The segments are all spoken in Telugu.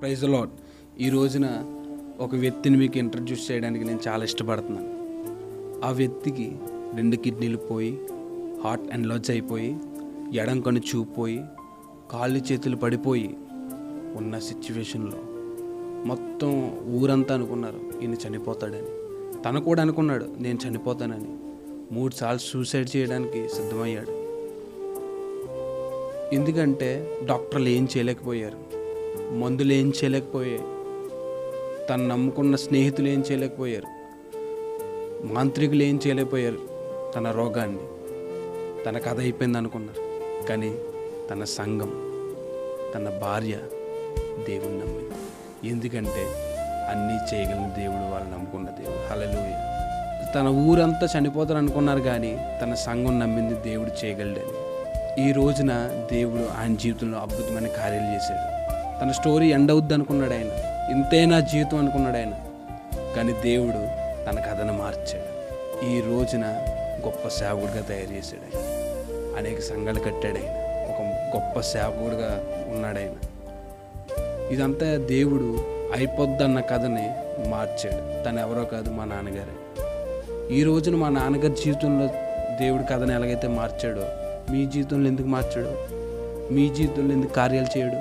Praise the lord. ఈ రోజున ఒక వ్యక్తిని మీకు ఇంట్రడ్యూస్ చేయడానికి నేను చాలా ఇష్టపడుతున్నాను. ఆ వ్యక్తికి 2 కిడ్నీలు పోయి, హార్ట్ ఎన్లార్జ్ అయిపోయి, ఎడం కన్ను చూపు పోయి, కాళ్ళు చేతులు పడిపోయి ఉన్న సిచ్యువేషన్లో మొత్తం ఊరంతా అనుకున్నారు ఈయన చనిపోతాడని. తను కూడా అనుకున్నాడు నేను చనిపోతానని. 3 సార్లు సూసైడ్ చేయడానికి సిద్ధమయ్యాడు. ఎందుకంటే డాక్టర్లు ఏం చేయలేకపోయారు, మందులు ఏం చేయలేకపోయాయి, తను నమ్ముకున్న స్నేహితులు ఏం చేయలేకపోయారు, మాంత్రికులు ఏం చేయలేకపోయారు. తన రోగాన్ని తన కథ అయిపోయింది అనుకున్నారు. కానీ తన సంఘం, తన భార్య దేవుని నమ్మింది. ఎందుకంటే అన్నీ చేయగలిగిన దేవుడు, వాళ్ళు నమ్ముకున్న దేవుడు. హల్లెలూయా. తన ఊరంతా చనిపోతారు అనుకున్నారు, కానీ తన సంఘం నమ్మింది దేవుడు చేయగలడని. ఈ రోజున దేవుడు ఆయన జీవితంలో అద్భుతమైన కార్యాలు చేశాడు. తన స్టోరీ ఎండ్ అవుద్ది అనుకున్నాడు ఆయన. ఇంతే నా జీవితం అనుకున్నాడు ఆయన. కానీ దేవుడు తన కథను మార్చాడు. ఈ రోజున గొప్ప సేవకుడిగా తయారు చేశాడు ఆయన. అనేక సంఘాలు కట్టాడు ఆయన. ఒక గొప్ప సేవకుడిగా ఉన్నాడు ఆయన. ఇదంతా దేవుడు అయిపోద్దన్న కథని మార్చాడు. తను ఎవరో కాదు, మా నాన్నగారే. ఈ రోజున మా నాన్నగారి జీవితంలో దేవుడి కథను ఎలాగైతే మార్చాడో, మీ జీవితంలో ఎందుకు మార్చాడు? మీ జీవితంలో ఎందుకు కార్యాలు చేయడు?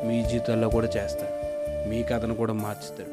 మీ జీవితంలో కూడా చేస్తాడు. మీ కథను కూడా మార్చుతాడు.